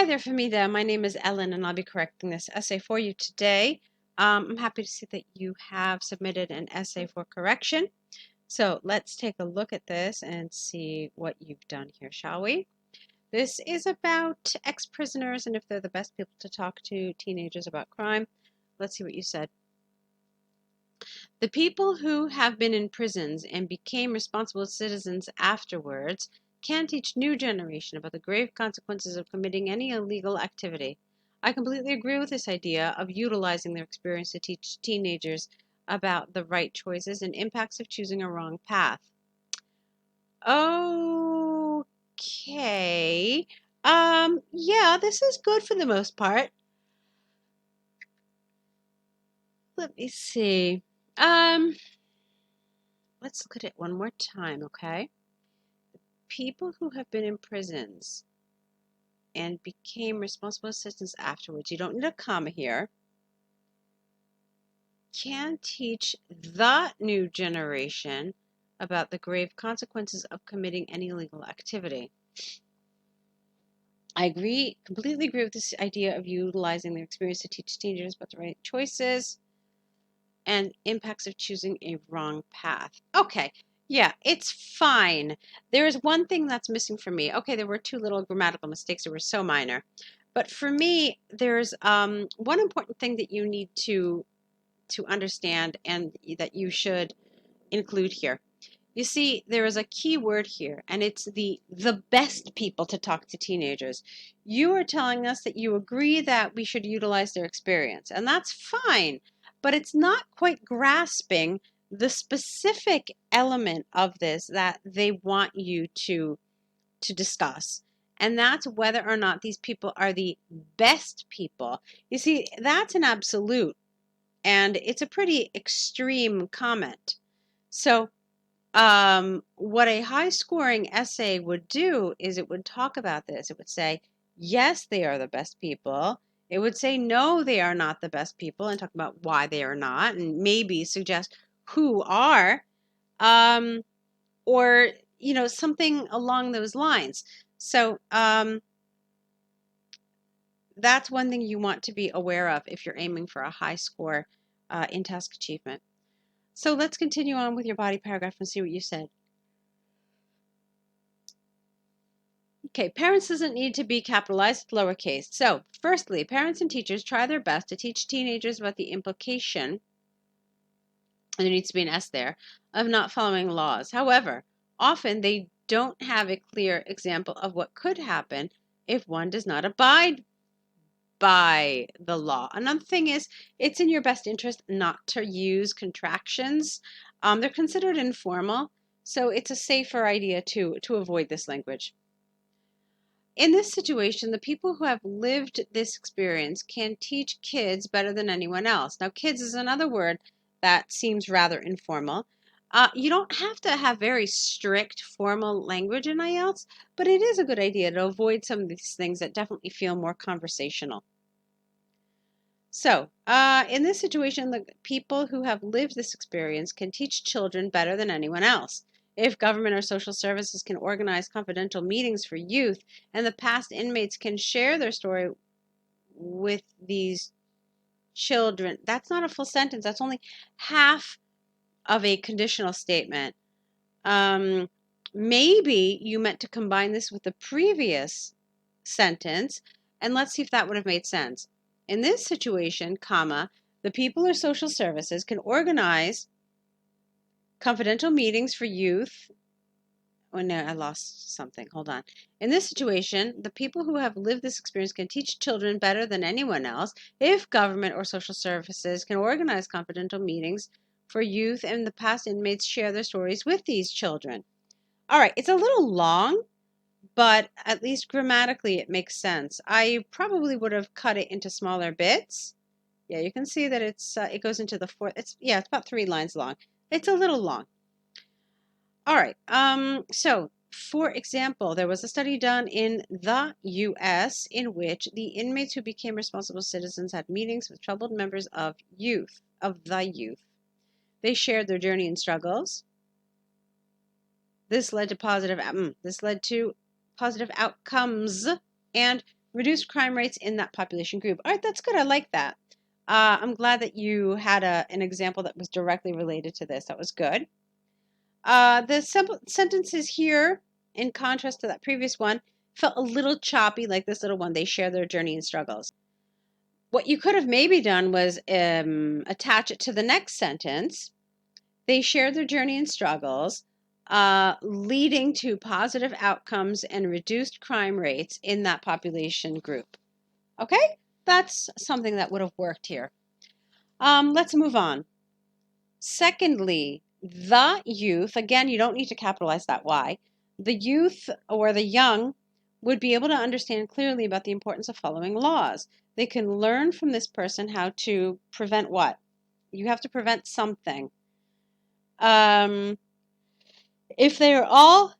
there, Fehmida. My name is Ellen, and I'll be correcting this essay for you today. I'm happy to see that you have submitted an essay for correction. So let's take a look at this and see what you've done here, shall we? This is about ex-prisoners and if they're the best people to talk to teenagers about crime. Let's see what you said. The people who have been in prisons and became responsible citizens afterwards can teach new generation about the grave consequences of committing any illegal activity. I completely agree with this idea of utilizing their experience to teach teenagers about the right choices and impacts of choosing a wrong path. Okay. Yeah, this is good for the most part. Let me see. Let's look at it one more time, okay? People who have been in prisons and became responsible citizens afterwards, you don't need a comma here, can teach the new generation about the grave consequences of committing any illegal activity. I completely agree with this idea of utilizing their experience to teach teenagers about the right choices and impacts of choosing a wrong path. Okay, yeah, it's fine. There is one thing that's missing for me. Okay, there were two little grammatical mistakes that were so minor. But for me, there's one important thing that you need to understand and that you should include here. You see, there is a key word here, and it's the best people to talk to teenagers. You are telling us that you agree that we should utilize their experience, and that's fine, but it's not quite grasping the specific element of this that they want you to discuss. And that's whether or not these people are the best people. You see, that's an absolute, and it's a pretty extreme comment. So what a high scoring essay would do is it would talk about this. It would say, yes, they are the best people. It would say, no, they are not the best people, and talk about why they are not, and maybe suggest who are, or, something along those lines. So that's one thing you want to be aware of if you're aiming for a high score in task achievement. So let's continue on with your body paragraph and see what you said. Okay, parents doesn't need to be capitalized, lowercase. So, firstly, parents and teachers try their best to teach teenagers about the implication, and there needs to be an S there, of not following laws. However, often they don't have a clear example of what could happen if one does not abide by the law. Another thing is, it's in your best interest not to use contractions. They're considered informal, so it's a safer idea to avoid this language. In this situation, the people who have lived this experience can teach kids better than anyone else. Now, kids is another word that seems rather informal. You don't have to have very strict formal language in IELTS, but it is a good idea to avoid some of these things that definitely feel more conversational. So, in this situation, the people who have lived this experience can teach children better than anyone else. If government or social services can organize confidential meetings for youth and the past inmates can share their story with these children, that's not a full sentence. That's only half of a conditional statement. Maybe you meant to combine this with the previous sentence, and let's see if that would have made sense. In this situation, comma, the people or social services can organize confidential meetings for youth. Oh no, I lost something. Hold on. In this situation, the people who have lived this experience can teach children better than anyone else if government or social services can organize confidential meetings for youth and the past inmates share their stories with these children. All right, it's a little long, but at least grammatically it makes sense. I probably would have cut it into smaller bits. Yeah, you can see that it goes into the fourth. It's about 3 lines long. It's a little long. All right. So, for example, there was a study done in the U.S. in which the inmates who became responsible citizens had meetings with troubled members of the youth. They shared their journey and struggles. This led to positive outcomes and reduced crime rates in that population group. All right, that's good. I like that. I'm glad that you had an example that was directly related to this. That was good. The simple sentences here, in contrast to that previous one, felt a little choppy, like this little one. They share their journey and struggles. What you could have maybe done was attach it to the next sentence. They share their journey and struggles, leading to positive outcomes and reduced crime rates in that population group. Okay, that's something that would have worked here. Let's move on. Secondly, the youth, again, you don't need to capitalize that Y. The youth or the young would be able to understand clearly about the importance of following laws. They can learn from this person how to prevent what? You have to prevent something. If they are all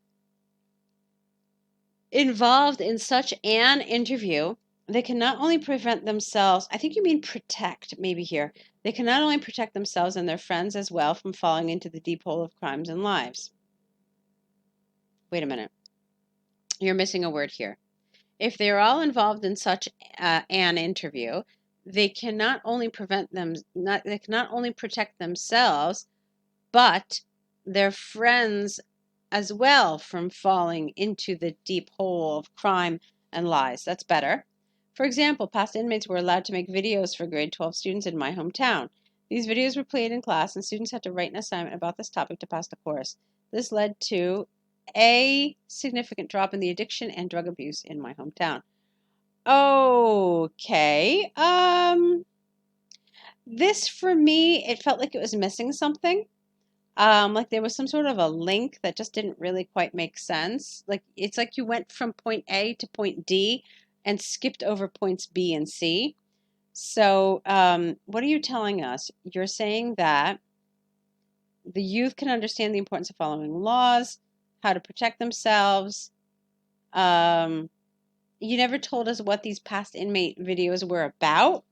involved in such an interview, they can not only prevent themselves, I think you mean protect, maybe here. They can not only protect themselves and their friends as well from falling into the deep hole of crimes and lives. Wait a minute. You're missing a word here. If they are all involved in such an interview, they can not only protect themselves, but their friends as well from falling into the deep hole of crime and lies. That's better. For example, past inmates were allowed to make videos for grade 12 students in my hometown. These videos were played in class, and students had to write an assignment about this topic to pass the course. This led to a significant drop in the addiction and drug abuse in my hometown. Okay. This for me, it felt like it was missing something. Like there was some sort of a link that just didn't really quite make sense. Like it's like you went from point A to point D and skipped over points B and C. So, what are you telling us? You're saying that the youth can understand the importance of following laws, how to protect themselves. You never told us what these past inmate videos were about.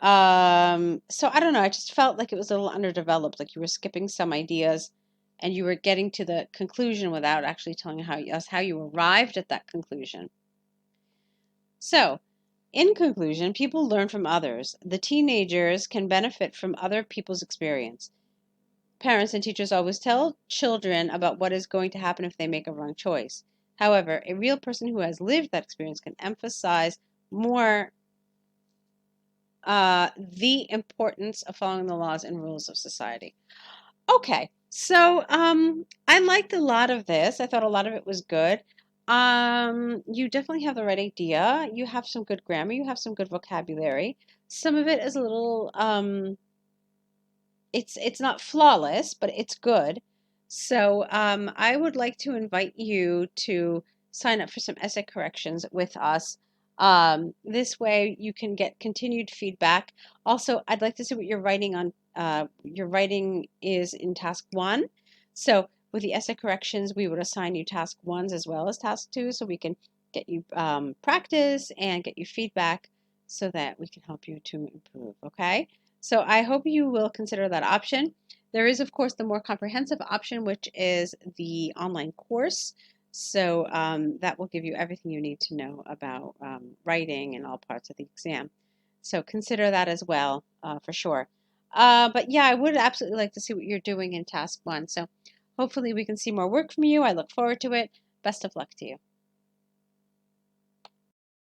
So I don't know. I just felt like it was a little underdeveloped, like you were skipping some ideas and you were getting to the conclusion without actually telling us how you arrived at that conclusion. So, in conclusion, people learn from others. The teenagers can benefit from other people's experience. Parents and teachers always tell children about what is going to happen if they make a wrong choice. However, a real person who has lived that experience can emphasize more the importance of following the laws and rules of society. Okay, so I liked a lot of this. I thought a lot of it was good. You definitely have the right idea. You have some good grammar. You have some good vocabulary. Some of it is a little it's not flawless, but it's good. So I would like to invite you to sign up for some essay corrections with us. This way you can get continued feedback. Also, I'd like to see what you're writing on. Your writing is in task 1. So with the essay corrections, we would assign you task 1s as well as task 2, so we can get you practice and get you feedback so that we can help you to improve, okay? So I hope you will consider that option. There is, of course, the more comprehensive option, which is the online course. So that will give you everything you need to know about writing and all parts of the exam. So consider that as well, for sure. But yeah, I would absolutely like to see what you're doing in task 1. So hopefully we can see more work from you. I look forward to it. Best of luck to you.